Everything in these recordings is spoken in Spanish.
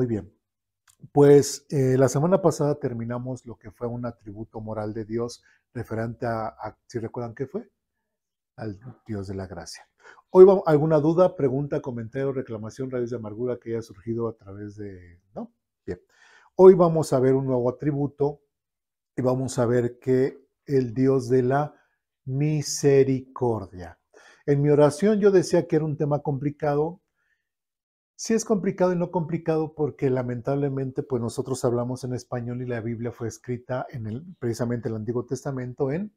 muy bien. Pues la semana pasada terminamos lo que fue un atributo moral de Dios referente ¿si recuerdan qué fue? Al Dios de la gracia. Hoy vamos, ¿alguna duda, pregunta, comentario, reclamación, raíz de amargura que haya surgido a través de... ¿No? Bien. Hoy vamos a ver un nuevo atributo y vamos a ver que el Dios de la misericordia. En mi oración yo decía que era un tema complicado. Sí es complicado y no complicado porque lamentablemente pues nosotros hablamos en español y la Biblia fue escrita precisamente el Antiguo Testamento en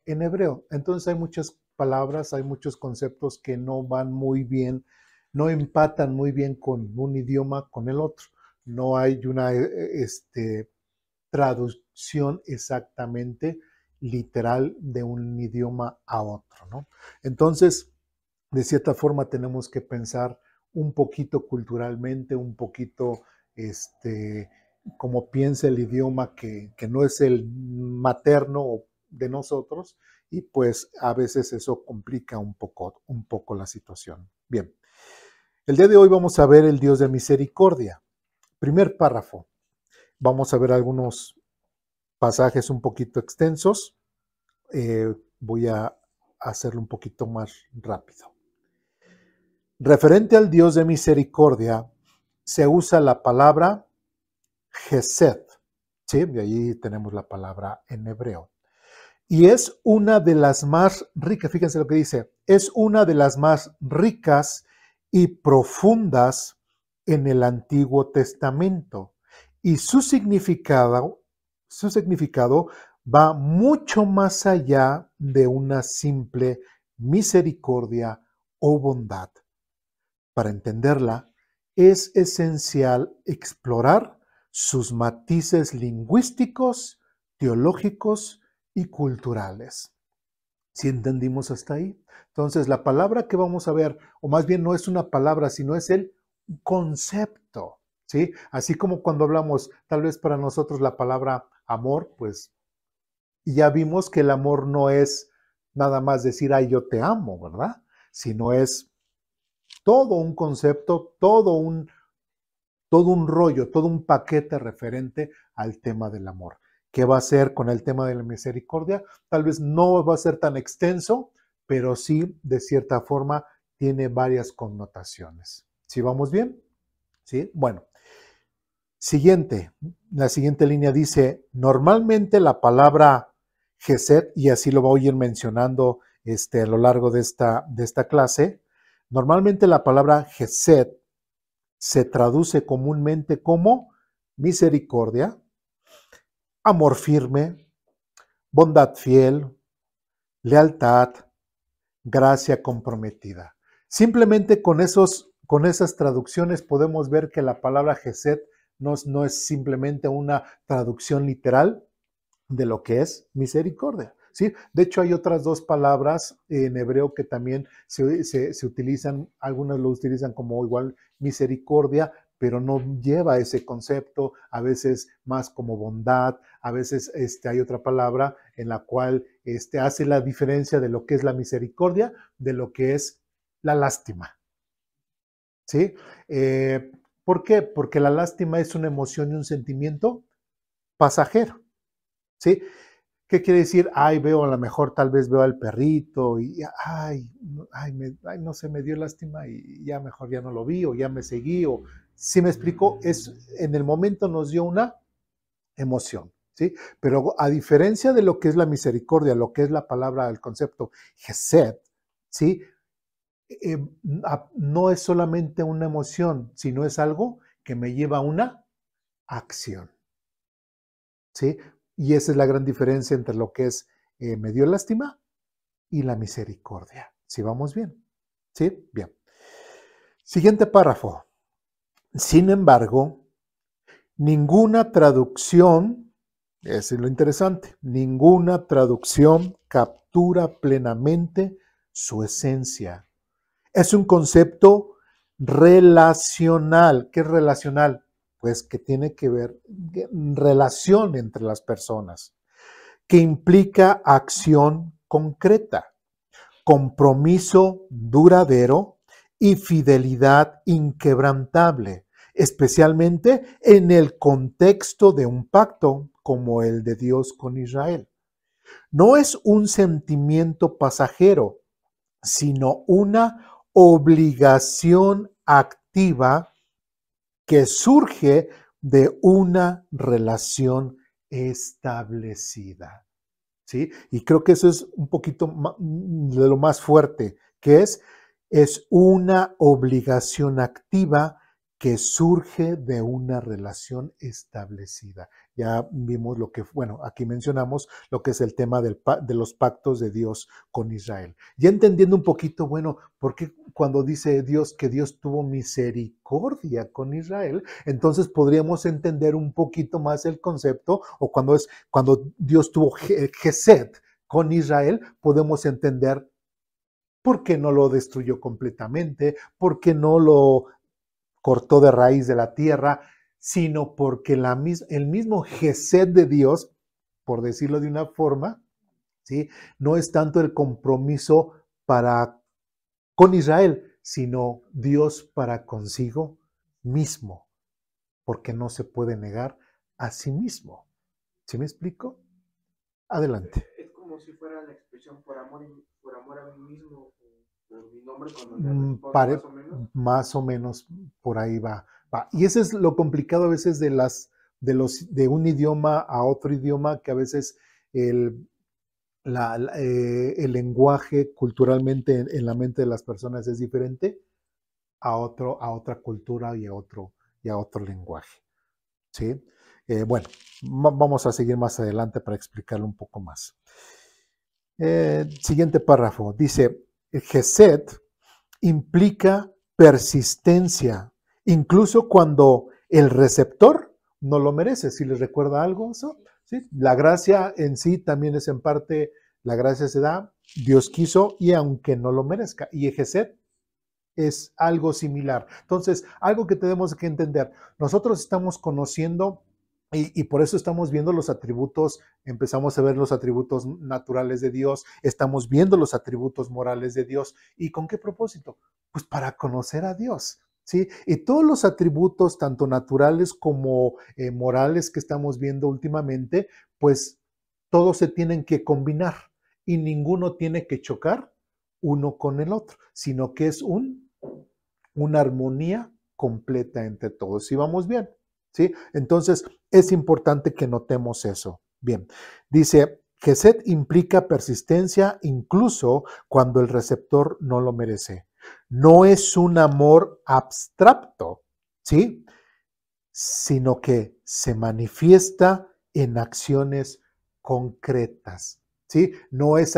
hebreo. Entonces hay muchas palabras, hay muchos conceptos que no van muy bien, no empatan muy bien con un idioma con el otro. No hay una traducción exactamente literal de un idioma a otro, ¿no? Entonces, de cierta forma tenemos que pensar un poquito culturalmente, un poquito como piensa el idioma que no es el materno de nosotros, y pues a veces eso complica un poco la situación. Bien, el día de hoy vamos a ver el Dios de misericordia. Primer párrafo. Vamos a ver algunos pasajes un poquito extensos. Voy a hacerlo un poquito más rápido. Referente al Dios de misericordia, se usa la palabra Gesed, ¿sí? De ahí tenemos la palabra en hebreo. Y es una de las más ricas, fíjense lo que dice, es una de las más ricas y profundas en el Antiguo Testamento. Y su significado va mucho más allá de una simple misericordia o bondad. Para entenderla, es esencial explorar sus matices lingüísticos, teológicos y culturales. ¿Sí entendimos hasta ahí? Entonces, la palabra que vamos a ver, o más bien no es una palabra, sino es el concepto, ¿sí? Así como cuando hablamos, tal vez para nosotros la palabra amor, pues ya vimos que el amor no es nada más decir, ay, yo te amo, ¿verdad? Sino es todo un concepto, todo un rollo, todo un paquete referente al tema del amor. ¿Qué va a hacer con el tema de la misericordia? Tal vez no va a ser tan extenso, pero sí, de cierta forma, tiene varias connotaciones. ¿Sí vamos bien? ¿Sí? Bueno. La siguiente línea dice, normalmente la palabra Gesed, y así lo voy a ir mencionando a lo largo de esta clase, normalmente la palabra Gesed se traduce comúnmente como misericordia, amor firme, bondad fiel, lealtad, gracia comprometida. Simplemente con esas traducciones podemos ver que la palabra Gesed no es simplemente una traducción literal de lo que es misericordia. ¿Sí? De hecho, hay otras dos palabras en hebreo que también se utilizan, algunas lo utilizan como igual misericordia, pero no lleva ese concepto, a veces más como bondad, a veces hay otra palabra en la cual hace la diferencia de lo que es la misericordia, de lo que es la lástima. ¿Sí? ¿Por qué? Porque la lástima es una emoción y un sentimiento pasajero. ¿Sí? ¿Qué quiere decir? Ay, a lo mejor tal vez veo al perrito y no sé, me dio lástima y ya mejor ya no lo vi o ya me seguí o si me explico, en el momento nos dio una emoción, ¿sí? Pero a diferencia de lo que es la misericordia, lo que es la palabra, el concepto Gesed, ¿sí? No es solamente una emoción, sino es algo que me lleva a una acción, ¿sí? Y esa es la gran diferencia entre lo que es me dio lástima y la misericordia. ¿Sí vamos bien? ¿Sí? Bien. Siguiente párrafo. Sin embargo, ninguna traducción, eso es lo interesante, ninguna traducción captura plenamente su esencia. Es un concepto relacional. ¿Qué es relacional? Pues que tiene que ver relación entre las personas, que implica acción concreta, compromiso duradero y fidelidad inquebrantable. especialmente en el contexto de un pacto como el de Dios con Israel. No es un sentimiento pasajero, sino una obligación activa que surge de una relación establecida. ¿Sí? Y creo que eso es un poquito de lo más fuerte, que es una obligación activa que surge de una relación establecida. Ya vimos lo que, bueno, aquí mencionamos lo que es el tema de los pactos de Dios con Israel. Ya entendiendo un poquito, bueno, ¿por qué cuando dice Dios que Dios tuvo misericordia con Israel? Entonces podríamos entender un poquito más el concepto, o cuando Dios tuvo Gesed con Israel, podemos entender por qué no lo destruyó completamente, por qué no lo cortó de raíz de la tierra, sino porque el mismo Gesed de Dios, por decirlo de una forma, ¿sí? No es tanto el compromiso con Israel, sino Dios para consigo mismo, porque no se puede negar a sí mismo. ¿Sí me explico? Adelante. Es como si fuera la expresión por amor a mí mismo, por mi nombre, cuando le responde más o menos. Más o menos por ahí va. Y ese es lo complicado a veces de un idioma a otro idioma, que a veces el lenguaje culturalmente en la mente de las personas es diferente a otra cultura y a otro lenguaje. ¿Sí? Bueno, vamos a seguir más adelante para explicarlo un poco más. Siguiente párrafo. Dice, Gesed implica persistencia, incluso cuando el receptor no lo merece. Si les recuerda algo eso, ¿sí? La gracia en sí también es en parte, la gracia se da, Dios quiso y aunque no lo merezca. Y Gesed es algo similar. Entonces, algo que tenemos que entender, nosotros estamos conociendo y por eso estamos viendo los atributos, empezamos a ver los atributos naturales de Dios, estamos viendo los atributos morales de Dios. ¿Y con qué propósito? Pues para conocer a Dios. ¿Sí? Y todos los atributos, tanto naturales como morales que estamos viendo últimamente, pues todos se tienen que combinar y ninguno tiene que chocar uno con el otro, sino que es una armonía completa entre todos. ¿Sí vamos bien? ¿Sí? Entonces, es importante que notemos eso. Bien, dice, Gesed implica persistencia incluso cuando el receptor no lo merece. No es un amor abstracto, ¿sí? Sino que se manifiesta en acciones concretas, ¿sí? No es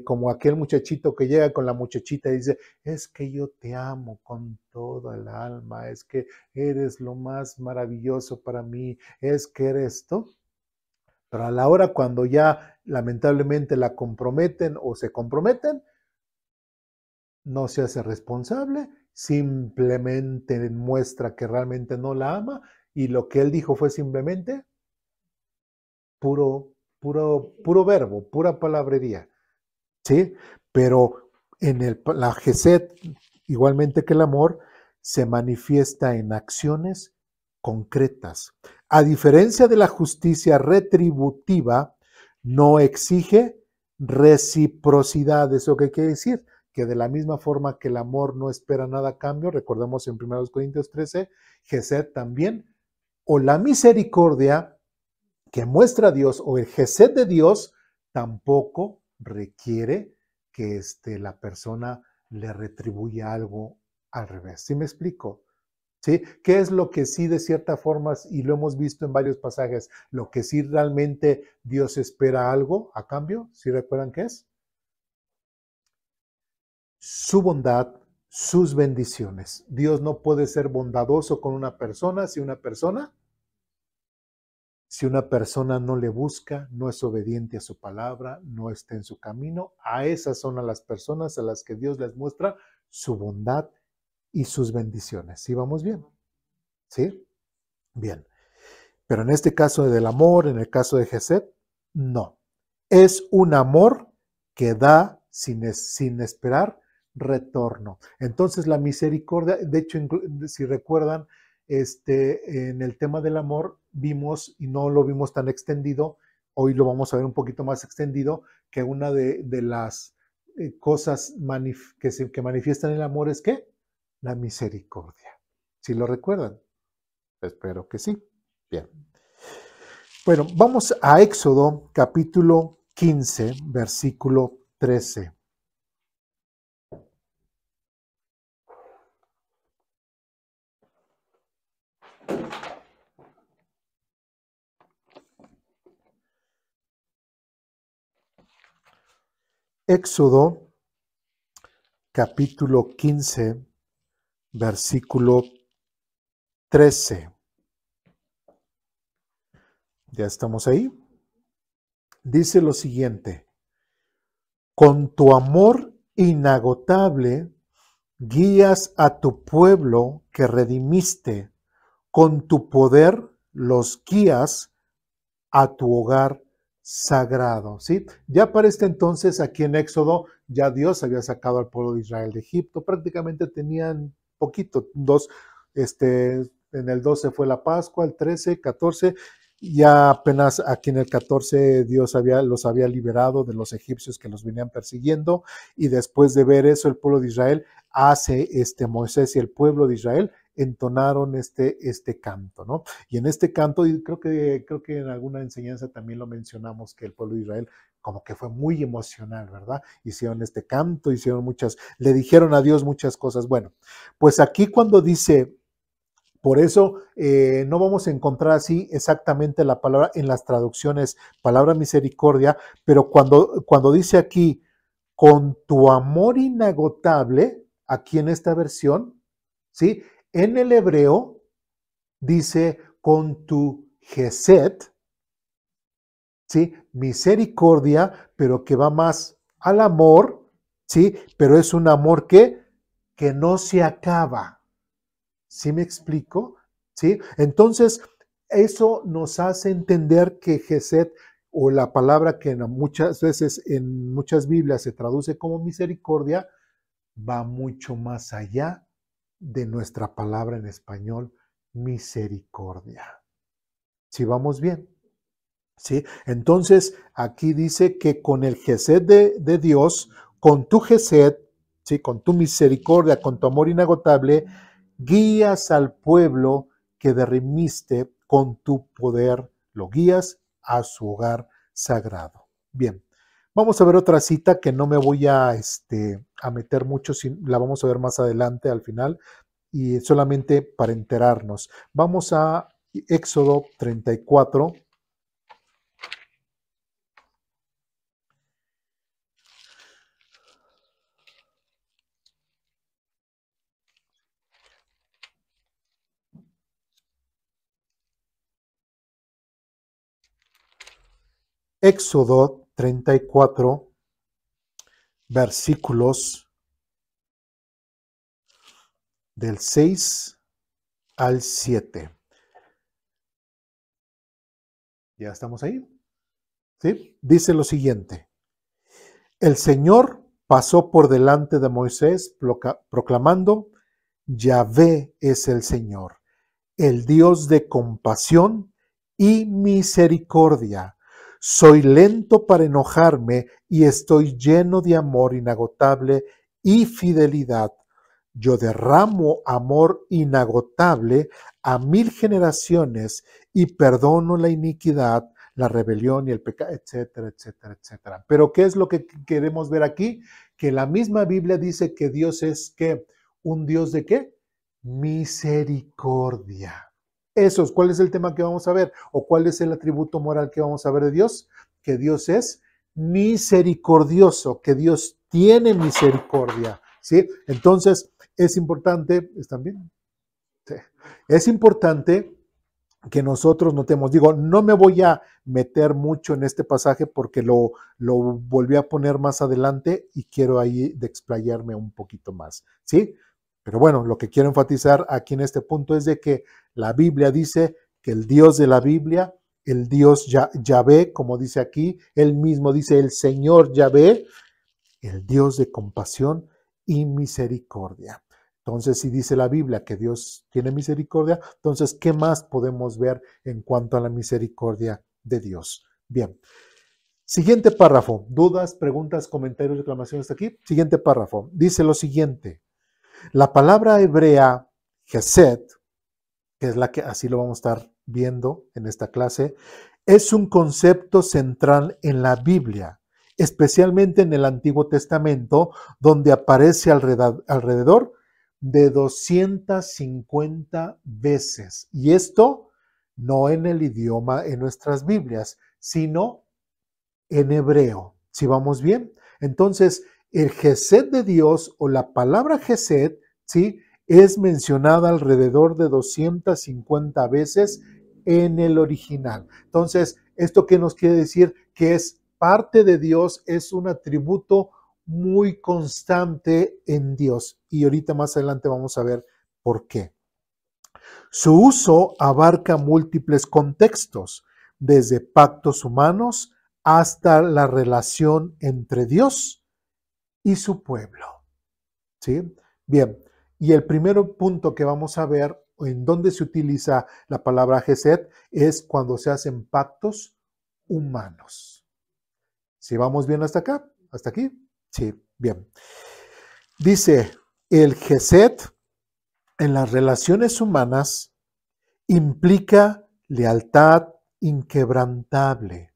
como aquel muchachito que llega con la muchachita y dice, es que yo te amo con toda el alma, es que eres lo más maravilloso para mí, es que eres tú. Pero a la hora cuando ya lamentablemente la comprometen o se comprometen, no se hace responsable, simplemente muestra que realmente no la ama y lo que él dijo fue simplemente puro verbo, pura palabrería, ¿sí? Pero la Gesed, igualmente que el amor, se manifiesta en acciones concretas. A diferencia de la justicia retributiva, no exige reciprocidad. ¿Eso qué quiere decir? Que de la misma forma que el amor no espera nada a cambio, recordemos en 1 Corintios 13, Gesed también, o la misericordia que muestra Dios o el Gesed de Dios tampoco requiere que la persona le retribuya algo al revés. ¿Sí me explico? ¿Sí? ¿Qué es lo que sí de cierta forma, y lo hemos visto en varios pasajes, lo que sí realmente Dios espera algo a cambio? ¿Sí recuerdan qué es? Su bondad, sus bendiciones. Dios no puede ser bondadoso con una persona si una persona no le busca, no es obediente a su palabra, no está en su camino. A esas son a las personas a las que Dios les muestra su bondad y sus bendiciones. ¿Sí vamos bien? ¿Sí? Bien. Pero en este caso del amor, en el caso de Gesed, no. Es un amor que da sin esperar retorno. Entonces la misericordia, de hecho, si recuerdan, en el tema del amor vimos, y no lo vimos tan extendido, hoy lo vamos a ver un poquito más extendido, que una de las cosas que manifiestan el amor es ¿qué? La misericordia. ¿Sí lo recuerdan? Espero que sí. Bien. Bueno, vamos a Éxodo capítulo 15, versículo 13. Éxodo capítulo 15, versículo 13. ¿Ya estamos ahí? Dice lo siguiente: con tu amor inagotable guías a tu pueblo que redimiste, con tu poder los guías a tu hogar sagrado, ¿sí? Ya para este entonces, aquí en Éxodo, ya Dios había sacado al pueblo de Israel de Egipto, prácticamente tenían poquito, en el 12 fue la Pascua, el 13, 14, ya apenas aquí en el 14 Dios los había liberado de los egipcios que los venían persiguiendo, y después de ver eso, el pueblo de Israel hace Moisés y el pueblo de Israel entonaron este canto, ¿no? Y en este canto, y creo que en alguna enseñanza también lo mencionamos, que el pueblo de Israel como que fue muy emocional, ¿verdad? Hicieron este canto, le dijeron a Dios muchas cosas. Bueno, pues aquí cuando dice, por eso no vamos a encontrar así exactamente la palabra en las traducciones, palabra misericordia, pero cuando dice aquí, con tu amor inagotable, aquí en esta versión, ¿sí? En el hebreo dice con tu gesed, ¿sí? Misericordia, pero que va más al amor, ¿sí? Pero es un amor que no se acaba. ¿Sí me explico? ¿Sí? Entonces, eso nos hace entender que gesed, o la palabra que muchas veces en muchas Biblias se traduce como misericordia, va mucho más allá de nuestra palabra en español, misericordia. ¿Sí vamos bien? ¿Sí? Entonces, aquí dice que con el gesed de Dios, con tu gesed, ¿sí? Con tu misericordia, con tu amor inagotable, guías al pueblo que redimiste, con tu poder lo guías a su hogar sagrado. Bien, vamos a ver otra cita que no me voy a meter mucho, la vamos a ver más adelante al final, y solamente para enterarnos. Vamos a Éxodo 34. Éxodo 34, versículos del 6 al 7. ¿Ya estamos ahí? ¿Sí? Dice lo siguiente: el Señor pasó por delante de Moisés proclamando: Yahvé es el Señor, el Dios de compasión y misericordia. Soy lento para enojarme y estoy lleno de amor inagotable y fidelidad. Yo derramo amor inagotable a 1000 generaciones y perdono la iniquidad, la rebelión y el pecado, etcétera, etcétera, etcétera. Pero ¿qué es lo que queremos ver aquí? Que la misma Biblia dice que Dios es ¿qué? ¿Un Dios de qué? Misericordia. ¿Cuál es el tema que vamos a ver? ¿O cuál es el atributo moral que vamos a ver de Dios? Que Dios es misericordioso, que Dios tiene misericordia, ¿sí? Entonces, es importante, ¿están bien? Sí. Es importante que nosotros notemos, digo, no me voy a meter mucho en este pasaje porque lo volví a poner más adelante y quiero ahí de explayarme un poquito más, ¿sí? Pero bueno, lo que quiero enfatizar aquí en este punto es de que la Biblia dice que el Dios de la Biblia, el Dios Yahvé, como dice aquí, él mismo dice el Señor Yahvé, el Dios de compasión y misericordia. Entonces, si dice la Biblia que Dios tiene misericordia, entonces, ¿qué más podemos ver en cuanto a la misericordia de Dios? Bien. Siguiente párrafo. ¿Dudas, preguntas, comentarios, reclamaciones hasta aquí? Siguiente párrafo. Dice lo siguiente. La palabra hebrea Hesed, que es la que así lo vamos a estar viendo en esta clase, es un concepto central en la Biblia, especialmente en el Antiguo Testamento, donde aparece alrededor de 250 veces. Y esto no en el idioma en nuestras Biblias, sino en hebreo. ¿Sí vamos bien? Entonces, el Hesed de Dios o la palabra Hesed, ¿sí?, es mencionada alrededor de 250 veces en el original. Entonces, ¿esto qué nos quiere decir? Que es parte de Dios, es un atributo muy constante en Dios. Y ahorita más adelante vamos a ver por qué. Su uso abarca múltiples contextos, desde pactos humanos hasta la relación entre Dios y su pueblo. ¿Sí? Bien, y el primer punto que vamos a ver en donde se utiliza la palabra Hesed es cuando se hacen pactos humanos. ¿Sí vamos bien hasta acá? ¿Hasta aquí? Sí, bien. Dice, el Hesed en las relaciones humanas implica lealtad inquebrantable,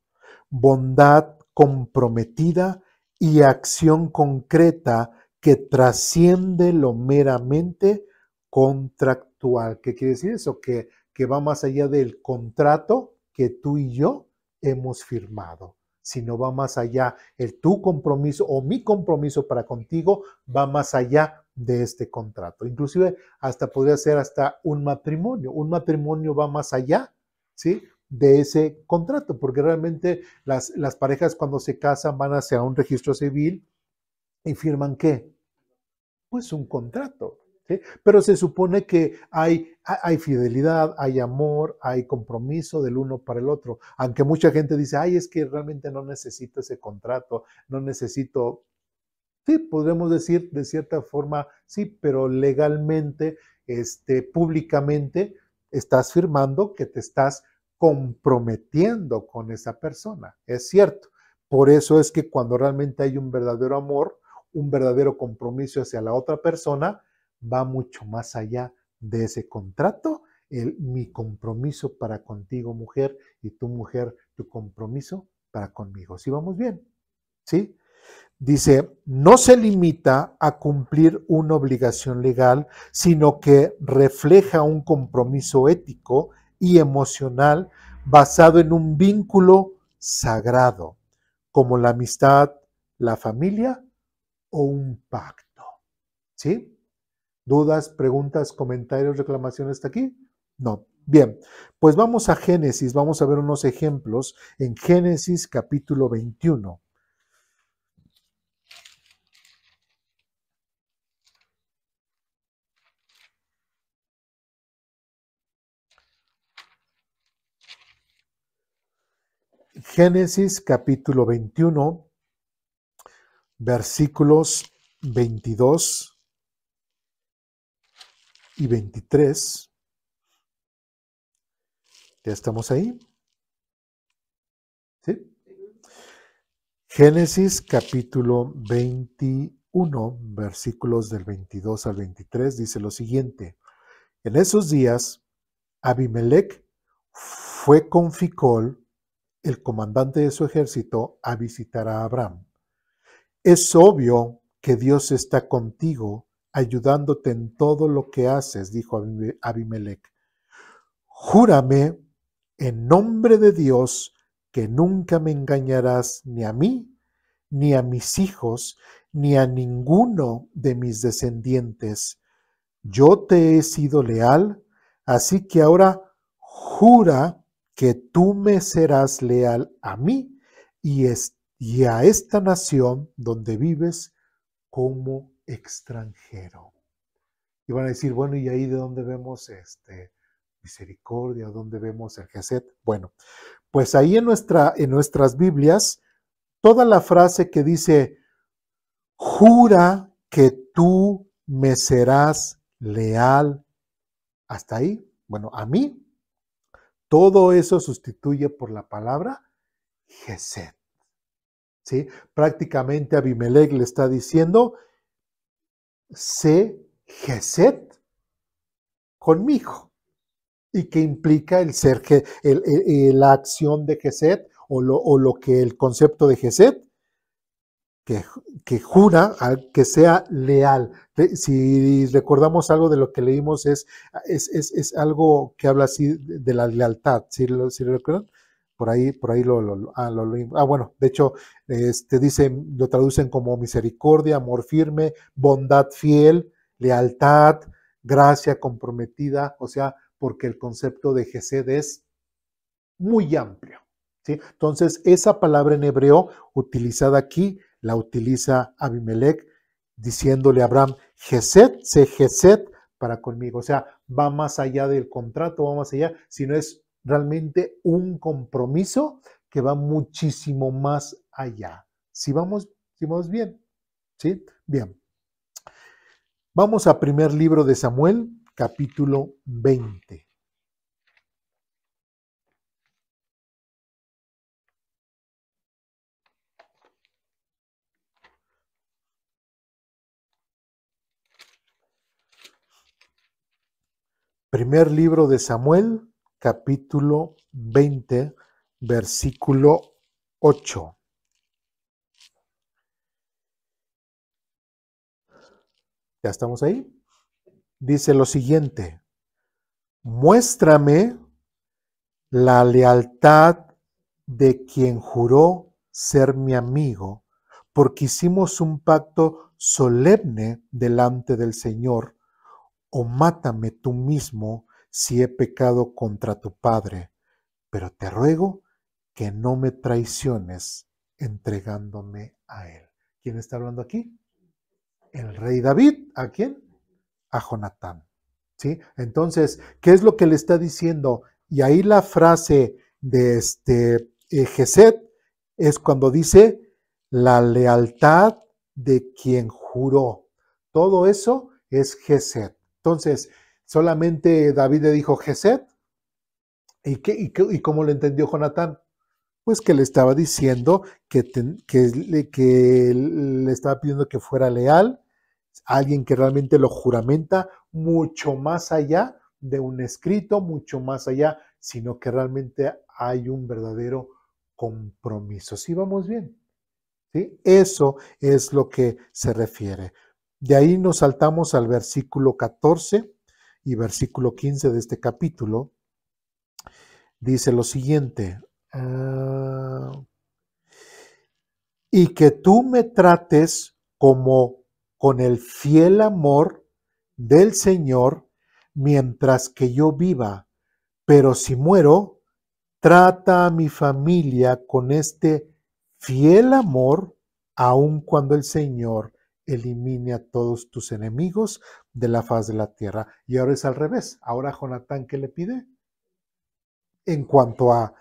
bondad comprometida y acción concreta que trasciende lo meramente contractual. ¿Qué quiere decir eso? Que va más allá del contrato que tú y yo hemos firmado, sino va más allá. Tu compromiso o mi compromiso para contigo va más allá de este contrato. Inclusive hasta podría ser hasta un matrimonio. Un matrimonio va más allá, ¿sí?, de ese contrato, porque realmente las parejas cuando se casan van hacia un registro civil y firman ¿qué? Pues un contrato, ¿sí? Pero se supone que hay fidelidad, hay amor, hay compromiso del uno para el otro, aunque mucha gente dice, ay, es que realmente no necesito ese contrato, no necesito. Sí, podemos decir de cierta forma, sí, pero legalmente, públicamente, estás firmando que te estás comprometiendo con esa persona. Es cierto. Por eso es que cuando realmente hay un verdadero amor, un verdadero compromiso hacia la otra persona, va mucho más allá de ese contrato. Mi compromiso para contigo, mujer, y tu mujer, tu compromiso para conmigo. ¿Sí vamos bien? ¿Sí? Dice, no se limita a cumplir una obligación legal, sino que refleja un compromiso ético y emocional basado en un vínculo sagrado, como la amistad, la familia o un pacto. ¿Sí? ¿Dudas, preguntas, comentarios, reclamaciones hasta aquí? No. Bien, pues vamos a Génesis, vamos a ver unos ejemplos en Génesis capítulo 21. Génesis capítulo 21, versículos 22 y 23. ¿Ya estamos ahí? ¿Sí? Génesis capítulo 21, versículos del 22 al 23, dice lo siguiente. En esos días, Abimelech fue con Ficol, el comandante de su ejército, a visitar a Abraham. Es obvio que Dios está contigo, ayudándote en todo lo que haces, dijo Abimelech. Júrame en nombre de Dios que nunca me engañarás ni a mí, ni a mis hijos, ni a ninguno de mis descendientes. Yo te he sido leal, así que ahora jura que tú me serás leal a mí y a esta nación donde vives como extranjero. Y van a decir, bueno, ¿y ahí de dónde vemos misericordia? ¿Dónde vemos el Hesed? Bueno, pues ahí en nuestras Biblias, toda la frase que dice, jura que tú me serás leal. Hasta ahí, bueno, a mí, todo eso sustituye por la palabra Gesed. ¿Sí? Prácticamente Abimelech le está diciendo, sé Gesed conmigo. ¿Y qué implica el ser, la acción de Gesed o lo que el concepto de Gesed? Que jura que sea leal. Si recordamos algo de lo que leímos, es algo que habla así de la lealtad. ¿Sí lo recuerdan? Por ahí lo leímos. Bueno, de hecho, lo traducen como misericordia, amor firme, bondad fiel, lealtad, gracia comprometida. O sea, porque el concepto de Gesed es muy amplio. ¿Sí? Entonces, esa palabra en hebreo utilizada aquí, la utiliza Abimelech diciéndole a Abraham, Gesed, sé Gesed para conmigo. O sea, va más allá del contrato, va más allá, sino es realmente un compromiso que va muchísimo más allá. Si vamos bien, ¿sí? Bien. Vamos a primer libro de Samuel, capítulo 20. Primer libro de Samuel, capítulo 20, versículo 8. ¿Ya estamos ahí? Dice lo siguiente, muéstrame la lealtad de quien juró ser mi amigo, porque hicimos un pacto solemne delante del Señor, o mátame tú mismo si he pecado contra tu padre, pero te ruego que no me traiciones entregándome a él. ¿Quién está hablando aquí? El rey David. ¿A quién? A Jonatán. ¿Sí? Entonces, ¿qué es lo que le está diciendo? Y ahí la frase de Gesed es cuando dice la lealtad de quien juró. Todo eso es Gesed. Entonces, solamente David le dijo Gesed. ¿Y cómo lo entendió Jonatán? Pues que le estaba diciendo que le estaba pidiendo que fuera leal, alguien que realmente lo juramenta mucho más allá de un escrito, mucho más allá, sino que realmente hay un verdadero compromiso. ¿Sí vamos bien? ¿Sí? Eso es lo que se refiere. De ahí nos saltamos al versículo 14 y versículo 15 de este capítulo. Dice lo siguiente. Y que tú me trates como con el fiel amor del Señor mientras que yo viva, pero si muero, trata a mi familia con este fiel amor, aun cuando el Señor elimine a todos tus enemigos de la faz de la tierra. Y ahora es al revés. Ahora Jonatán, ¿qué le pide? En cuanto a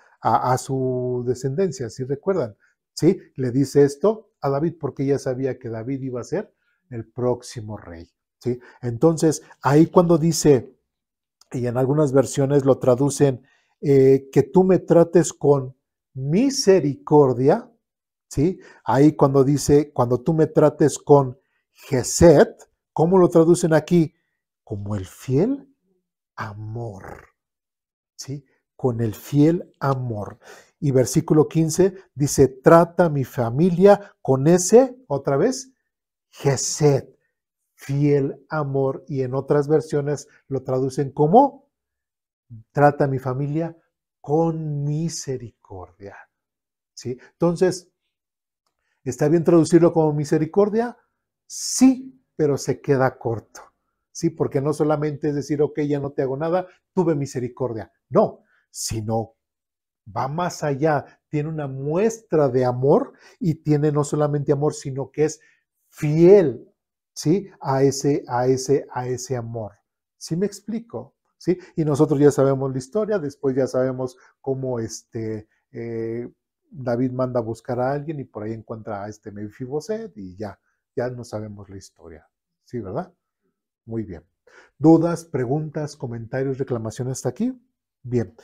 su descendencia, si recuerdan, ¿sí? Le dice esto a David porque ya sabía que David iba a ser el próximo rey, ¿sí? Entonces, ahí cuando dice, y en algunas versiones lo traducen, que tú me trates con misericordia, ¿sí? Ahí cuando dice, cuando tú me trates con Gesed, ¿cómo lo traducen aquí? Como el fiel amor, ¿sí? Con el fiel amor. Y versículo 15 dice, trata a mi familia con ese, otra vez, Gesed, fiel amor. Y en otras versiones lo traducen como, trata a mi familia con misericordia. ¿Sí? Entonces, ¿está bien traducirlo como misericordia? Sí, pero se queda corto. ¿Sí? Porque no solamente es decir, ok, ya no te hago nada, tuve misericordia. No, sino va más allá, tiene una muestra de amor y tiene no solamente amor, sino que es fiel, ¿sí? A ese amor. ¿Sí me explico? ¿Sí? Y nosotros ya sabemos la historia, después ya sabemos cómo David manda a buscar a alguien y por ahí encuentra a Mefiboset y ya, ya no sabemos la historia. ¿Sí, verdad? Muy bien. ¿Dudas, preguntas, comentarios, reclamaciones hasta aquí? Bien.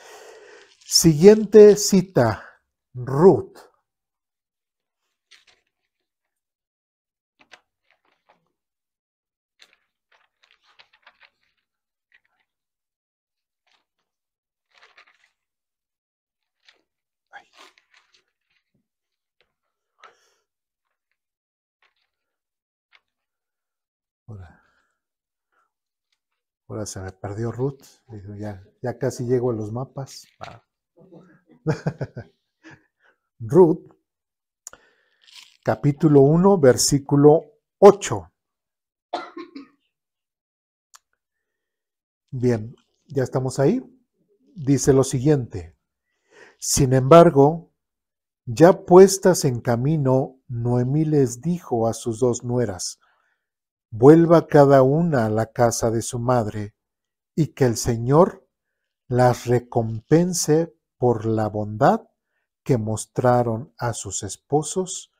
Siguiente cita, Ruth. Ahora se me perdió Ruth. Ya casi llego a los mapas. Ruth, capítulo 1, versículo 8. Bien, ya estamos ahí. Dice lo siguiente. Sin embargo, ya puestas en camino, Noemí les dijo a sus dos nueras: vuelva cada una a la casa de su madre, y que el Señor las recompense por la bondad que mostraron a sus esposos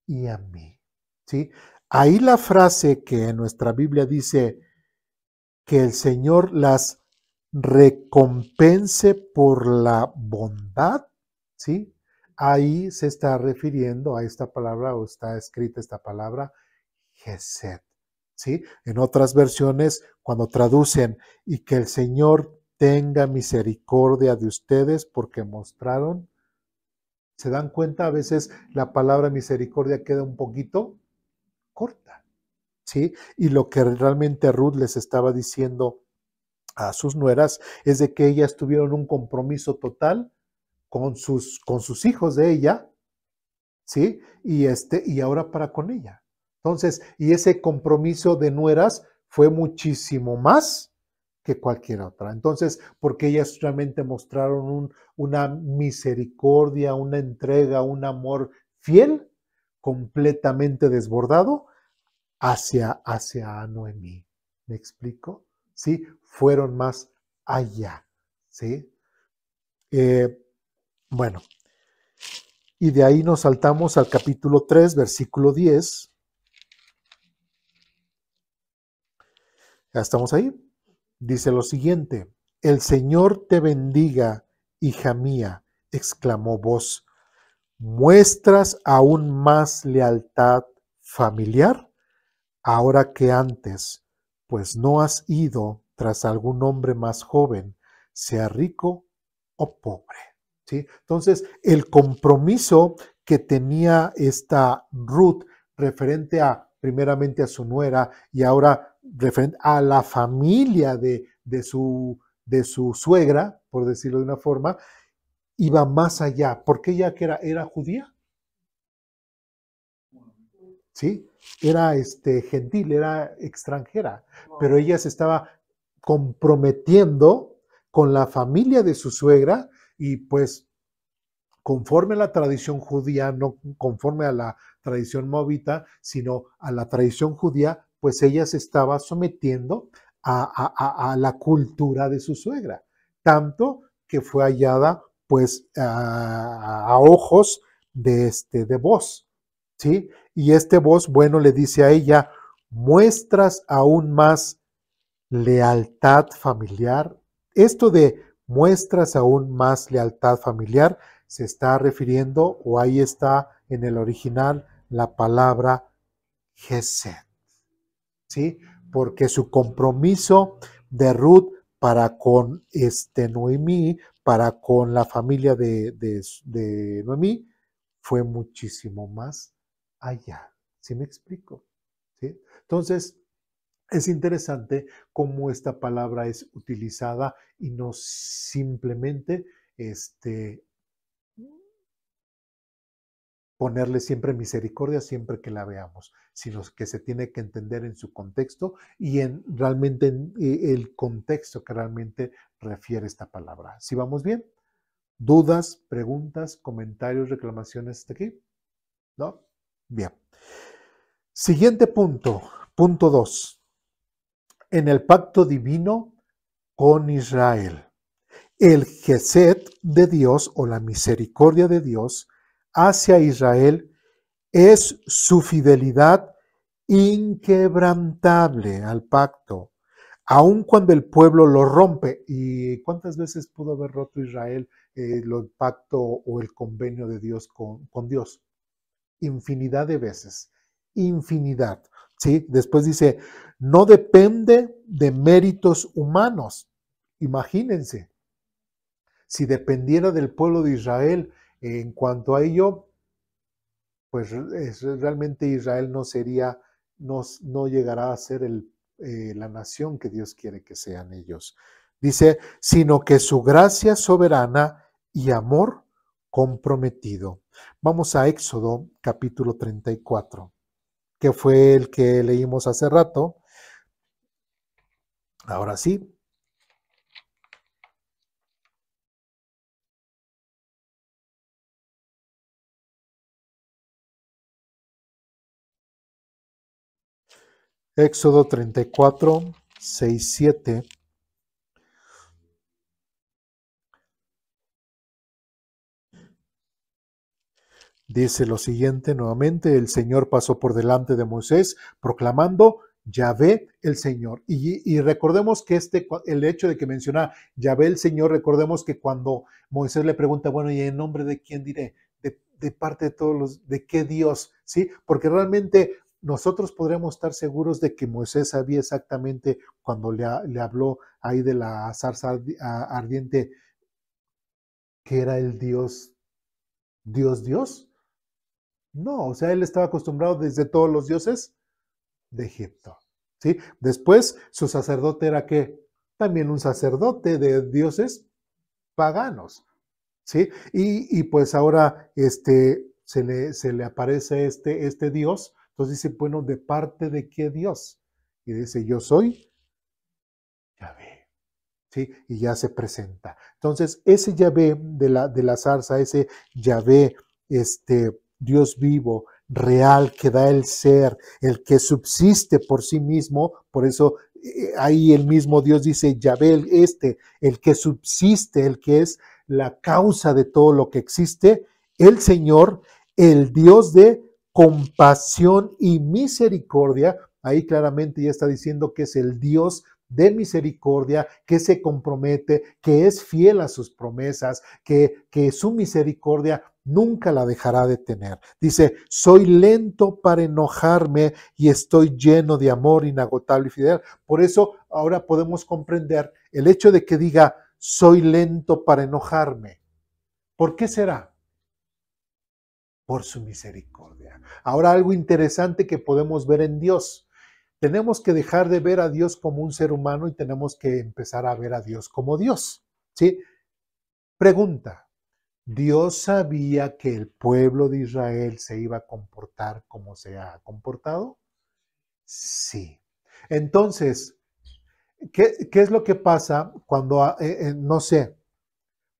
y a mí. ¿Sí? Ahí la frase que en nuestra Biblia dice que el Señor las recompense por la bondad, ¿sí? Ahí se está refiriendo a esta palabra, o está escrita esta palabra, Gesed, ¿sí? En otras versiones, cuando traducen, y que el Señor tenga misericordia de ustedes porque mostraron, ¿se dan cuenta? A veces la palabra misericordia queda un poquito corta, ¿sí? Y lo que realmente Ruth les estaba diciendo a sus nueras es de que ellas tuvieron un compromiso total con sus hijos de ella, ¿sí? Y ahora para con ella. Entonces, y ese compromiso de nueras fue muchísimo más que cualquier otra. Entonces, porque ellas realmente mostraron una misericordia, una entrega, un amor fiel, completamente desbordado hacia Noemí. ¿Me explico? ¿Sí? Fueron más allá. ¿Sí? Bueno, y de ahí nos saltamos al capítulo 3, versículo 10. Ya estamos ahí. Dice lo siguiente: el Señor te bendiga, hija mía, exclamó vos. ¿Muestras aún más lealtad familiar ahora que antes, pues no has ido tras algún hombre más joven, sea rico o pobre? ¿Sí? Entonces, el compromiso que tenía esta Ruth referente primeramente a su nuera y ahora referente a la familia de su suegra, por decirlo de una forma, iba más allá, porque ella que era judía, ¿sí? Era gentil, era extranjera, pero ella se estaba comprometiendo con la familia de su suegra y pues conforme a la tradición judía, no conforme a la tradición moabita, sino a la tradición judía, pues ella se estaba sometiendo a la cultura de su suegra, tanto que fue hallada pues a ojos de Boz, ¿sí? Y Boz, bueno, le dice a ella: muestras aún más lealtad familiar. Esto de muestras aún más lealtad familiar se está refiriendo, o ahí está en el original, la palabra Gesed, ¿sí? Porque su compromiso de Ruth para con Noemí, para con la familia de Noemí, fue muchísimo más allá. ¿Sí me explico? ¿Sí? Entonces, es interesante cómo esta palabra es utilizada y no simplemente ponerle siempre misericordia siempre que la veamos, sino que se tiene que entender en su contexto y realmente en el contexto que realmente refiere esta palabra. ¿Sí vamos bien? ¿Dudas, preguntas, comentarios, reclamaciones hasta aquí? ¿No? Bien. Siguiente punto, punto 2. En el pacto divino con Israel. El Gesed de Dios, o la misericordia de Dios hacia Israel, es su fidelidad inquebrantable al pacto, aun cuando el pueblo lo rompe. ¿Y cuántas veces pudo haber roto Israel el pacto o el convenio de Dios con Dios? Infinidad de veces, infinidad. ¿Sí? Después dice, no depende de méritos humanos. Imagínense, si dependiera del pueblo de Israel en cuanto a ello, pues realmente Israel no sería, no llegará a ser la nación que Dios quiere que sean ellos. Dice, sino que su gracia soberana y amor comprometido. Vamos a Éxodo capítulo 34, que fue el que leímos hace rato. Ahora sí. Éxodo 34, 6, 7. Dice lo siguiente nuevamente, el Señor pasó por delante de Moisés proclamando Yahvé el Señor. Y recordemos que el hecho de que menciona Yahvé el Señor, recordemos que cuando Moisés le pregunta, bueno, ¿y en nombre de quién diré? De parte de todos los, ¿de qué Dios? ¿Sí? Porque realmente nosotros podríamos estar seguros de que Moisés sabía exactamente cuando le habló ahí de la zarza ardiente, que era el Dios, Dios. No, o sea, él estaba acostumbrado desde todos los dioses de Egipto. ¿Sí? Después, su sacerdote era ¿qué? También un sacerdote de dioses paganos. ¿Sí? Y pues ahora se le aparece este Dios. Entonces dice, bueno, ¿de parte de qué Dios? Y dice, yo soy Yahvé. ¿Sí? Y ya se presenta. Entonces, ese Yahvé de la zarza, ese Yahvé, Dios vivo, real, que da el ser, el que subsiste por sí mismo, por eso ahí el mismo Dios dice, Yahvé, el que subsiste, el que es la causa de todo lo que existe, el Señor, el Dios de compasión y misericordia, ahí claramente ya está diciendo que es el Dios de misericordia, que se compromete, que es fiel a sus promesas, que su misericordia nunca la dejará de tener. Dice, soy lento para enojarme y estoy lleno de amor inagotable y fidel. Por eso ahora podemos comprender el hecho de que diga, soy lento para enojarme. ¿Por qué será? Por su misericordia. Ahora algo interesante que podemos ver en Dios. Tenemos que dejar de ver a Dios como un ser humano y tenemos que empezar a ver a Dios como Dios. ¿Sí? Pregunta, ¿Dios sabía que el pueblo de Israel se iba a comportar como se ha comportado? Sí. Entonces, ¿qué es lo que pasa cuando, no sé,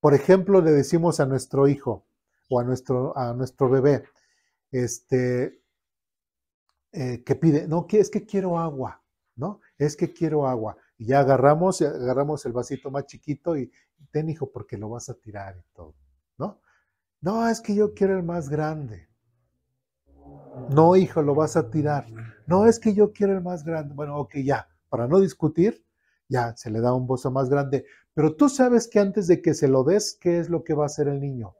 por ejemplo, le decimos a nuestro hijo o a nuestro bebé, que pide, no, es que quiero agua, ¿no? Es que quiero agua. Y ya agarramos el vasito más chiquito y ten, hijo, porque lo vas a tirar y todo, ¿no? No, es que yo quiero el más grande. No, hijo, lo vas a tirar. No, es que yo quiero el más grande. Bueno, ok, ya, para no discutir, ya se le da un vaso más grande. Pero tú sabes que antes de que se lo des, ¿qué es lo que va a hacer el niño?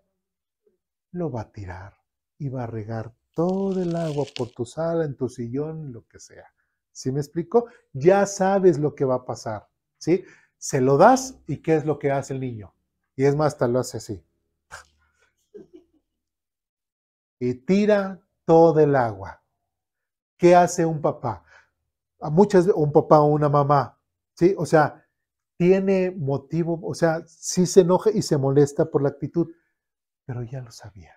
Lo va a tirar y va a regar todo el agua por tu sala, en tu sillón, lo que sea. ¿Sí me explico? Ya sabes lo que va a pasar, ¿sí? Se lo das y ¿qué es lo que hace el niño? Y es más, tal lo hace así. Y tira todo el agua. ¿Qué hace un papá? Un papá o una mamá, ¿sí? O sea, tiene motivo, o sea, sí se enoja y se molesta por la actitud, pero ya lo sabía.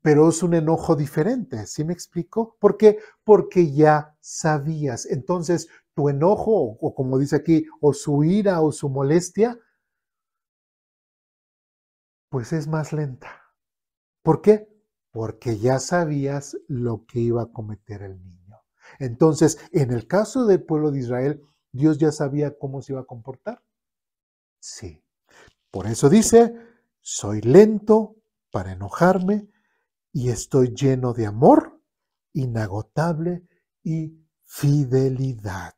Pero es un enojo diferente, ¿sí me explico? ¿Por qué? Porque ya sabías. Entonces, tu enojo, o como dice aquí, o su ira o su molestia, pues es más lenta. ¿Por qué? Porque ya sabías lo que iba a cometer el niño. Entonces, en el caso del pueblo de Israel, ¿Dios ya sabía cómo se iba a comportar? Sí. Por eso dice, soy lento para enojarme y estoy lleno de amor inagotable y fidelidad.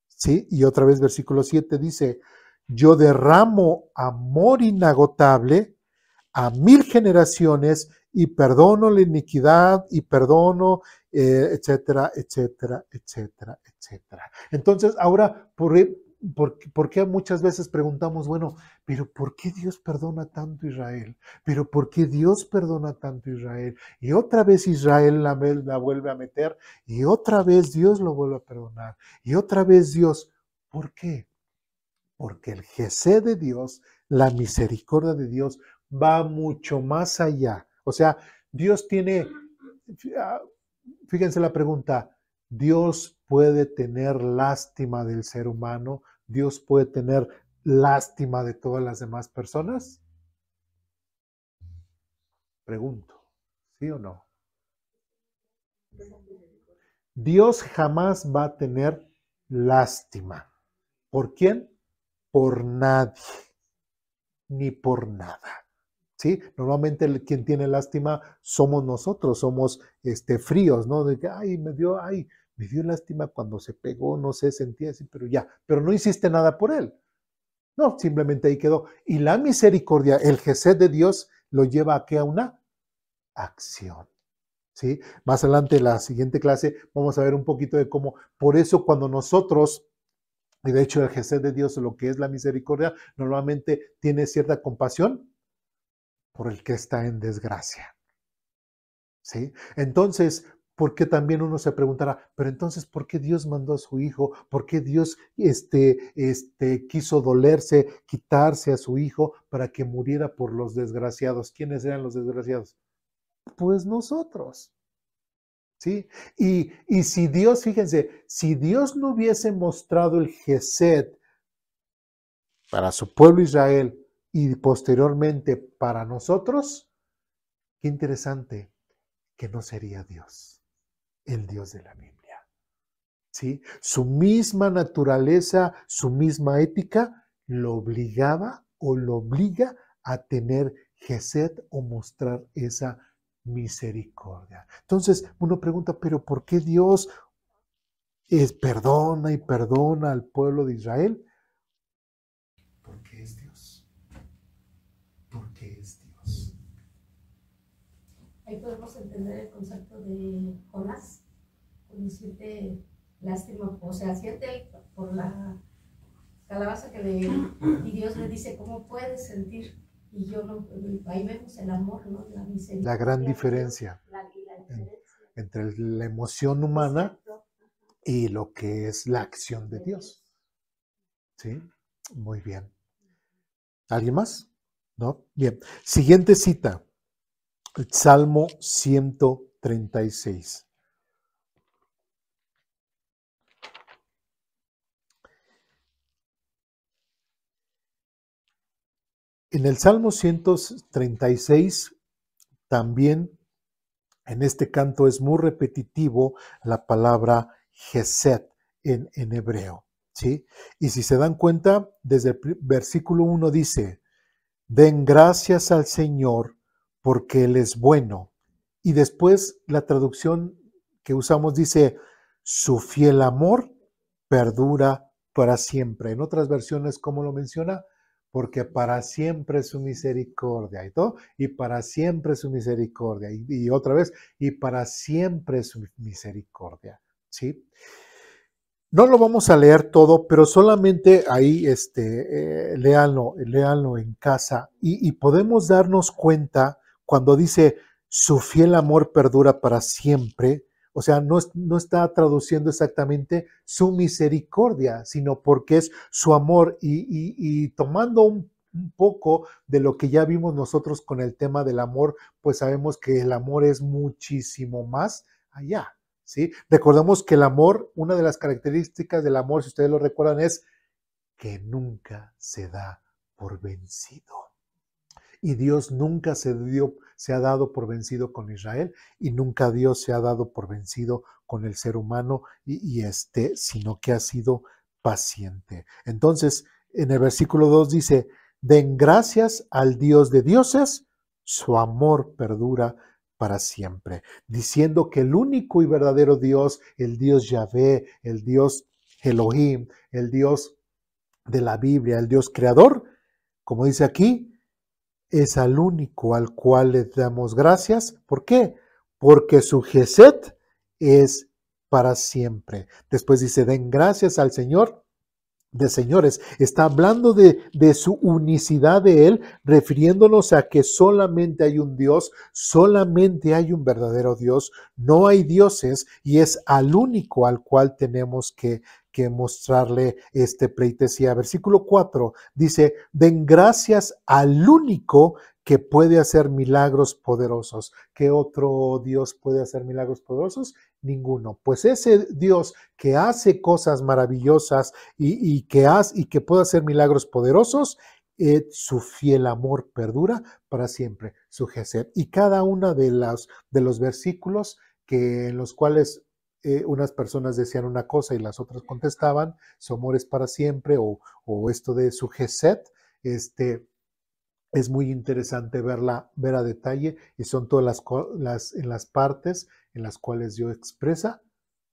¿Sí? Y otra vez versículo 7 dice, yo derramo amor inagotable a 1000 generaciones y perdono la iniquidad y perdono, etcétera, etcétera, etcétera, etcétera. Entonces, ahora, ¿por qué muchas veces preguntamos, bueno, pero ¿por qué Dios perdona tanto a Israel? ¿Pero por qué Dios perdona tanto a Israel? Y otra vez Israel la vuelve a meter y otra vez Dios lo vuelve a perdonar. Y otra vez Dios, ¿por qué? Porque el Gesed de Dios, la misericordia de Dios, va mucho más allá. O sea, Dios tiene, fíjense la pregunta, ¿Dios puede tener lástima del ser humano? ¿Dios puede tener lástima de todas las demás personas? Pregunto, ¿sí o no? Dios jamás va a tener lástima. ¿Por quién? Por nadie, ni por nada. ¿Sí? Normalmente quien tiene lástima somos nosotros, somos fríos, ¿no? De que, me dio lástima cuando se pegó, no sé, sentía así, pero no hiciste nada por él. No, simplemente ahí quedó. Y la misericordia, el Gesed de Dios, lo lleva a ¿qué? A una acción. ¿Sí? Más adelante, en la siguiente clase, vamos a ver un poquito de cómo, por eso cuando nosotros, y de hecho el Gesed de Dios, lo que es la misericordia, normalmente tiene cierta compasión por el que está en desgracia. ¿Sí? Entonces, ¿por qué también uno se preguntará, pero entonces, ¿por qué Dios mandó a su hijo? ¿Por qué Dios quiso dolerse, quitarse a su hijo para que muriera por los desgraciados? ¿Quiénes eran los desgraciados? Pues nosotros. ¿Sí? Y si Dios, fíjense, si Dios no hubiese mostrado el Gesed para su pueblo Israel y posteriormente para nosotros, qué interesante, que no sería Dios, el Dios de la Biblia. ¿Sí? Su misma naturaleza, su misma ética, lo obligaba o lo obliga a tener Gesed o mostrar esa misericordia. Entonces uno pregunta, ¿pero por qué Dios perdona y perdona al pueblo de Israel? Porque es Dios. Porque es Dios. Ahí podemos entender el concepto de Jonás, cuando siente lástima, o sea, siente por la calabaza que le, y Dios le dice, ¿cómo puedes sentir? Y yo no, ahí vemos el amor, ¿no? La misericordia. La gran diferencia entre la emoción humana y lo que es la acción de Dios. ¿Sí? Muy bien. ¿Alguien más? ¿No? Bien. Siguiente cita. El Salmo 136. En el Salmo 136 también en este canto es muy repetitivo la palabra Gesed en hebreo. ¿Sí? Y si se dan cuenta, desde el versículo 1 dice, den gracias al Señor porque Él es bueno. Y después la traducción que usamos dice, su fiel amor perdura para siempre. En otras versiones, ¿cómo lo menciona? Porque para siempre es su misericordia, y todo, y para siempre es su misericordia, y otra vez, y para siempre es su misericordia, ¿sí? No lo vamos a leer todo, pero solamente ahí léanlo en casa, y podemos darnos cuenta cuando dice su fiel amor perdura para siempre. O sea, no está traduciendo exactamente su misericordia, sino porque es su amor. Y tomando un poco de lo que ya vimos nosotros con el tema del amor, pues sabemos que el amor es muchísimo más allá, ¿sí? Recordemos que el amor, una de las características del amor, si ustedes lo recuerdan, es que nunca se da por vencido. Y Dios nunca se ha dado por vencido con Israel y nunca Dios se ha dado por vencido con el ser humano sino que ha sido paciente. Entonces, en el versículo 2 dice, den gracias al Dios de dioses, su amor perdura para siempre, diciendo que el único y verdadero Dios, el Dios Yahvé, el Dios Elohim, el Dios de la Biblia, el Dios creador, como dice aquí, es al único al cual le damos gracias. ¿Por qué? Porque su Gesed es para siempre. Después dice, den gracias al Señor de señores. Está hablando de su unicidad de Él, refiriéndonos a que solamente hay un Dios, solamente hay un verdadero Dios, no hay dioses y es al único al cual tenemos que mostrarle pleitesía. Versículo 4 dice, den gracias al único que puede hacer milagros poderosos. ¿Qué otro Dios puede hacer milagros poderosos? Ninguno. Pues ese Dios que hace cosas maravillosas y que puede hacer milagros poderosos, su fiel amor perdura para siempre, su Gesed. Y cada una de los versículos en los cuales unas personas decían una cosa y las otras contestaban, su amor es para siempre, o esto de su Gesed, es muy interesante ver a detalle, y son todas las partes en las cuales Dios expresa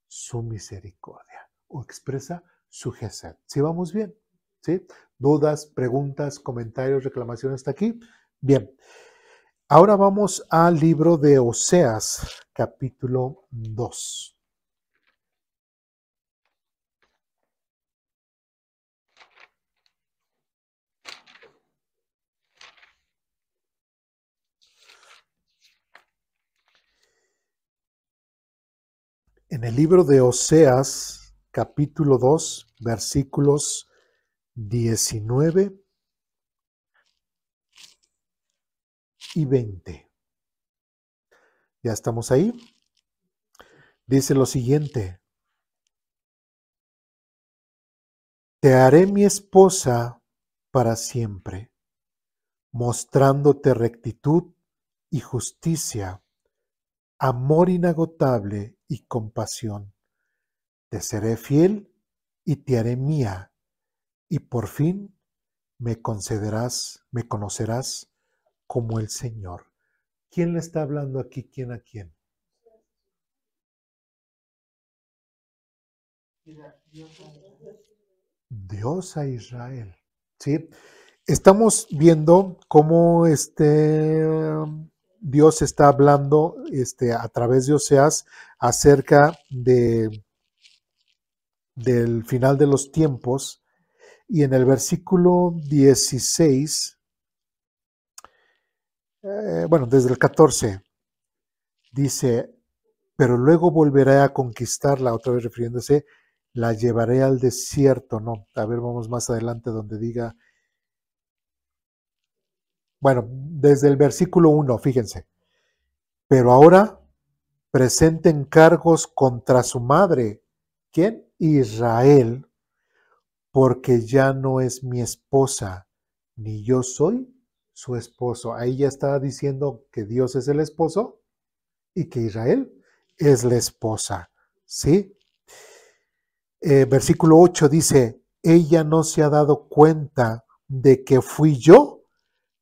su misericordia o expresa su Gesed. ¿Sí vamos bien? ¿Sí? ¿Dudas, preguntas, comentarios, reclamaciones hasta aquí? Bien. Ahora vamos al libro de Oseas, capítulo 2. En el libro de Oseas, capítulo 2, versículos 19 y 20. ¿Ya estamos ahí? Dice lo siguiente: te haré mi esposa para siempre, mostrándote rectitud y justicia, amor inagotable y compasión. Te seré fiel y te haré mía, y por fin me conocerás como el Señor. ¿Quién le está hablando aquí? ¿Quién a quién? Dios a Israel. ¿Sí? Estamos viendo cómo Dios está hablando a través de Oseas acerca del final de los tiempos, y en el versículo 16, desde el 14, dice, pero luego volveré a conquistarla, otra vez refiriéndose, la llevaré al desierto, no, a ver, vamos más adelante donde diga, desde el versículo 1, fíjense, pero ahora presenten cargos contra su madre. ¿Quién? Israel, porque ya no es mi esposa, ni yo soy su esposo. Ahí ya está diciendo que Dios es el esposo y que Israel es la esposa. ¿Sí? Versículo 8 dice, ella no se ha dado cuenta de que fui yo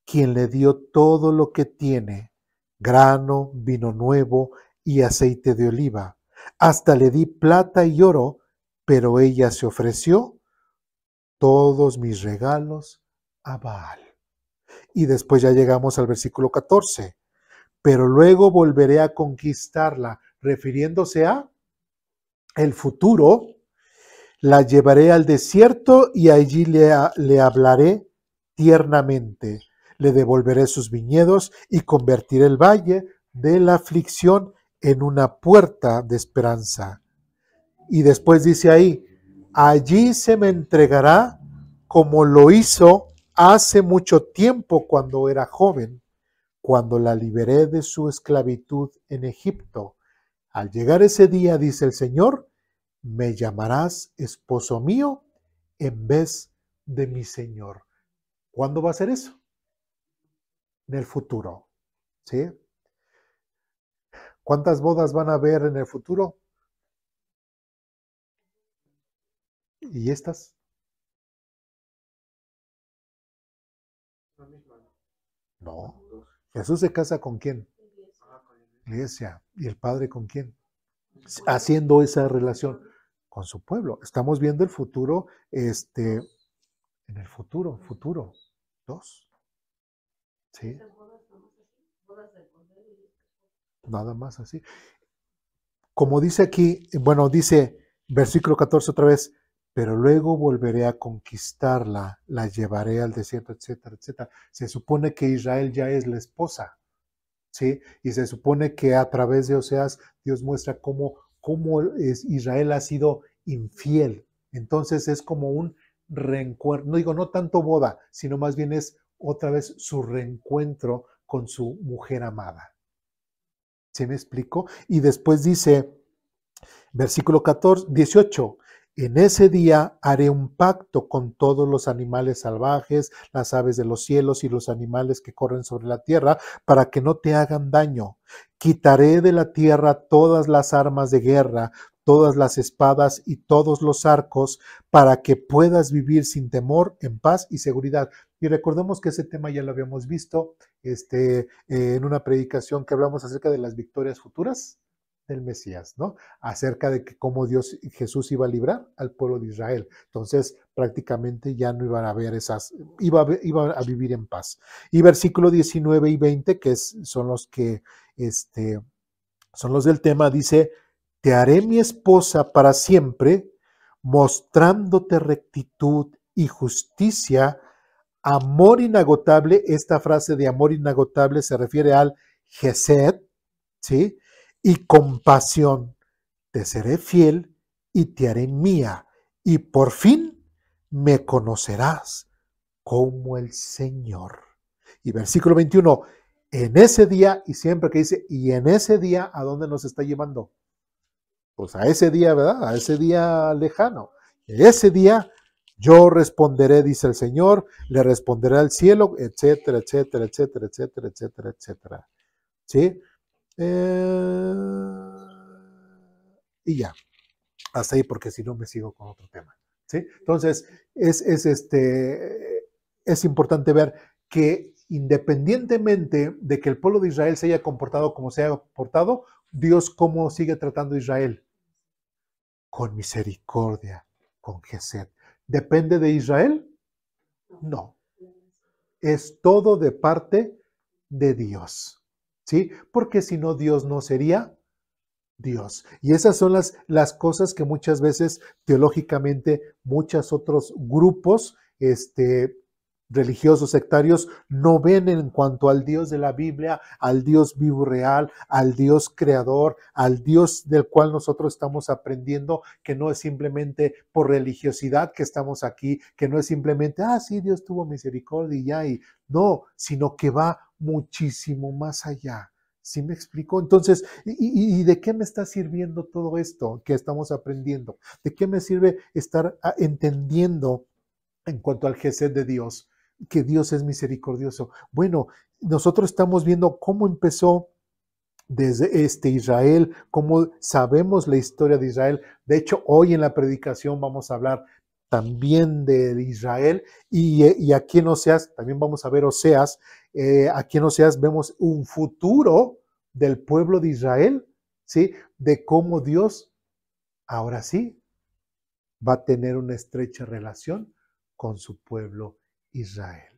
quien le dio todo lo que tiene, grano, vino nuevo y aceite de oliva. Hasta le di plata y oro, pero ella se ofreció todos mis regalos a Baal. Y después ya llegamos al versículo 14. Pero luego volveré a conquistarla, refiriéndose a el futuro. La llevaré al desierto y allí le hablaré tiernamente. Le devolveré sus viñedos y convertiré el valle de la aflicción en una puerta de esperanza. Y después dice ahí, allí se me entregará como lo hizo hace mucho tiempo cuando era joven, cuando la liberé de su esclavitud en Egipto. Al llegar ese día, dice el Señor, me llamarás esposo mío en vez de mi Señor. ¿Cuándo va a ser eso? En el futuro. ¿Sí? ¿Cuántas bodas van a haber en el futuro? ¿Y estas? No. Jesús se casa ¿con quién? Iglesia. ¿Y el Padre con quién? Haciendo esa relación con su pueblo. Estamos viendo el futuro, en el futuro 2. ¿Sí? Nada más así. Como dice aquí, bueno, dice versículo 14 otra vez, pero luego volveré a conquistarla, la llevaré al desierto, etcétera, etcétera. Se supone que Israel ya es la esposa, ¿sí? Y se supone que a través de Oseas Dios muestra cómo Israel ha sido infiel. Entonces es como un reencuentro, no digo no tanto boda, sino más bien es otra vez su reencuentro con su mujer amada. ¿Sí me explico? Y después dice, versículo 18, en ese día haré un pacto con todos los animales salvajes, las aves de los cielos y los animales que corren sobre la tierra, para que no te hagan daño. Quitaré de la tierra todas las armas de guerra, todas las espadas y todos los arcos, para que puedas vivir sin temor, en paz y seguridad. Y recordemos que ese tema ya lo habíamos visto en una predicación que hablamos acerca de las victorias futuras del Mesías, ¿no? Acerca de que cómo Jesús iba a librar al pueblo de Israel. Entonces, prácticamente ya no iban a haber iba a vivir en paz. Y versículo 19 y 20, que son los que, son los del tema, dice, te haré mi esposa para siempre, mostrándote rectitud y justicia, amor inagotable. Esta frase de amor inagotable se refiere al Gesed, ¿sí? Y compasión. Te seré fiel y te haré mía, y por fin me conocerás como el Señor. Y versículo 21, en ese día, y siempre que dice, y en ese día, ¿a dónde nos está llevando? Pues a ese día, ¿verdad? A ese día lejano. Ese día yo responderé, dice el Señor, le responderé al cielo, etcétera, etcétera, etcétera, etcétera, etcétera, etcétera. ¿Sí? Y ya, hasta ahí, porque si no me sigo con otro tema. ¿Sí? Entonces, es importante ver que independientemente de que el pueblo de Israel se haya comportado como se haya comportado, Dios cómo sigue tratando a Israel. Con misericordia, con Gesed. ¿Depende de Israel? No. Es todo de parte de Dios. ¿Sí? Porque si no, Dios no sería Dios. Y esas son las cosas que muchas veces teológicamente muchos otros grupos religiosos sectarios no ven en cuanto al Dios de la Biblia, al Dios vivo real, al Dios creador, al Dios del cual nosotros estamos aprendiendo, que no es simplemente por religiosidad que estamos aquí, que no es simplemente, sí, Dios tuvo misericordia y ya, y no, sino que va muchísimo más allá. ¿Sí me explico? Entonces, ¿y de qué me está sirviendo todo esto que estamos aprendiendo? ¿De qué me sirve estar entendiendo en cuanto al Gesed de Dios, que Dios es misericordioso? Bueno, nosotros estamos viendo cómo empezó desde Israel, cómo sabemos la historia de Israel. De hecho, hoy en la predicación vamos a hablar también de Israel y aquí en Oseas, también vamos a ver Oseas, aquí en Oseas vemos un futuro del pueblo de Israel, ¿sí? De cómo Dios, ahora sí, va a tener una estrecha relación con su pueblo Israel,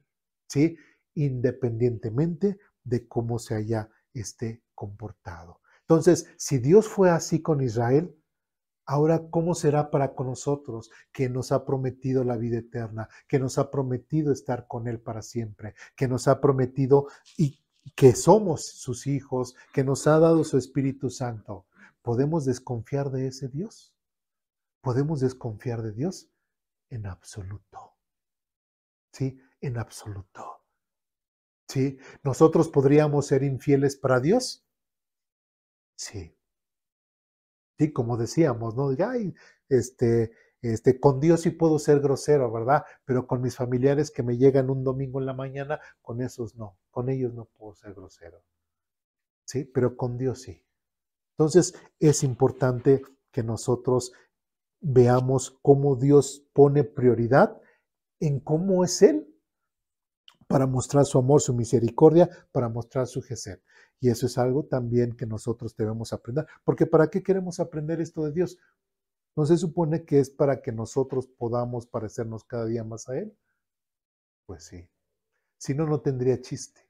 ¿sí? Independientemente de cómo se haya comportado. Entonces, si Dios fue así con Israel, ahora, ¿cómo será para con nosotros, que nos ha prometido la vida eterna, que nos ha prometido estar con Él para siempre, que nos ha prometido y que somos sus hijos, que nos ha dado su Espíritu Santo? ¿Podemos desconfiar de ese Dios? ¿Podemos desconfiar de Dios? En absoluto. ¿Sí? En absoluto. ¿Sí? ¿Nosotros podríamos ser infieles para Dios? Sí. Sí, como decíamos, ¿no? Ay, con Dios sí puedo ser grosero, ¿verdad? Pero con mis familiares que me llegan un domingo en la mañana, con esos no, con ellos no puedo ser grosero. Sí, pero con Dios sí. Entonces es importante que nosotros veamos cómo Dios pone prioridad en cómo es Él para mostrar su amor, su misericordia, para mostrar su gesed. Y eso es algo también que nosotros debemos aprender. Porque ¿para qué queremos aprender esto de Dios? ¿No se supone que es para que nosotros podamos parecernos cada día más a Él? Pues sí. Si no, no tendría chiste.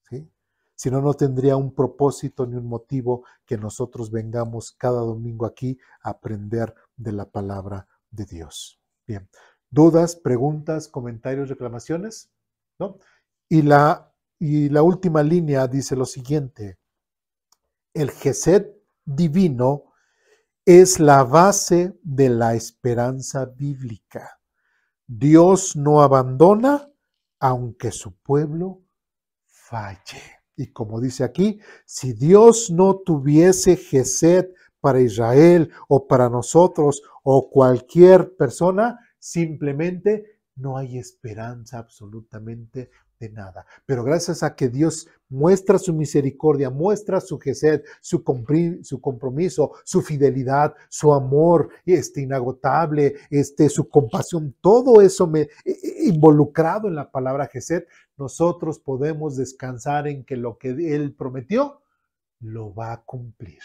¿Sí? Si no, no tendría un propósito ni un motivo que nosotros vengamos cada domingo aquí a aprender de la palabra de Dios. Bien. ¿Dudas, preguntas, comentarios, reclamaciones? ¿No? Y la última línea dice lo siguiente. El gesed divino es la base de la esperanza bíblica. Dios no abandona aunque su pueblo falle. Y como dice aquí, si Dios no tuviese gesed para Israel o para nosotros o cualquier persona, simplemente no hay esperanza absolutamente de nada. Pero gracias a que Dios muestra su misericordia, muestra su gesed, su compromiso, su fidelidad, su amor inagotable, su compasión, todo eso involucrado en la palabra gesed, nosotros podemos descansar en que lo que Él prometió lo va a cumplir.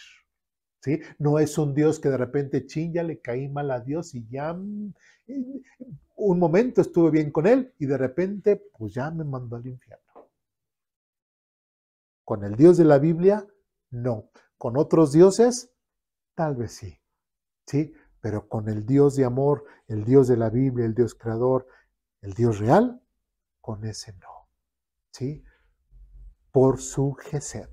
¿Sí? No es un Dios que de repente ya le caí mal a Dios y ya un momento estuve bien con Él y de repente pues ya me mandó al infierno. Con el Dios de la Biblia, no. Con otros dioses, tal vez sí. ¿Sí? Pero con el Dios de amor, el Dios de la Biblia, el Dios creador, el Dios real, con ese no. ¿Sí? Por su gesed.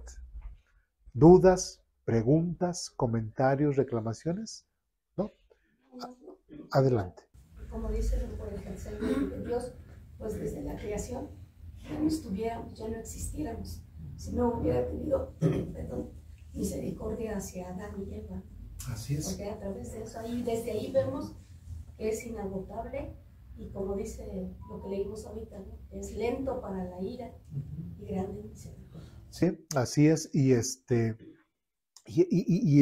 ¿Dudas, preguntas, comentarios, reclamaciones? ¿No? Adelante. Como dice por el gesed de Dios, pues desde la creación ya no estuviéramos, ya no existiéramos, si no hubiera tenido misericordia hacia Adán y Eva. Así es. Porque a través de eso, desde ahí vemos que es inagotable y como dice lo que leímos ahorita, ¿no? Es lento para la ira y grande en misericordia. Sí, así es. Y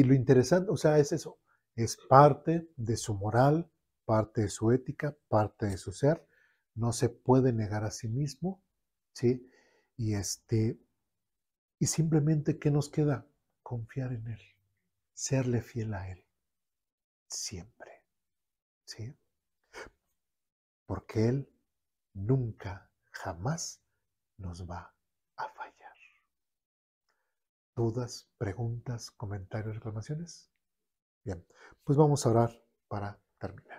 lo interesante, o sea, es eso. Es parte de su moral, parte de su ética, parte de su ser. No se puede negar a sí mismo, ¿sí? Y simplemente, ¿qué nos queda? Confiar en Él, serle fiel a Él, siempre, ¿sí? Porque Él nunca, jamás nos va a fallar. ¿Dudas, preguntas, comentarios, reclamaciones? Bien, pues vamos a orar para terminar.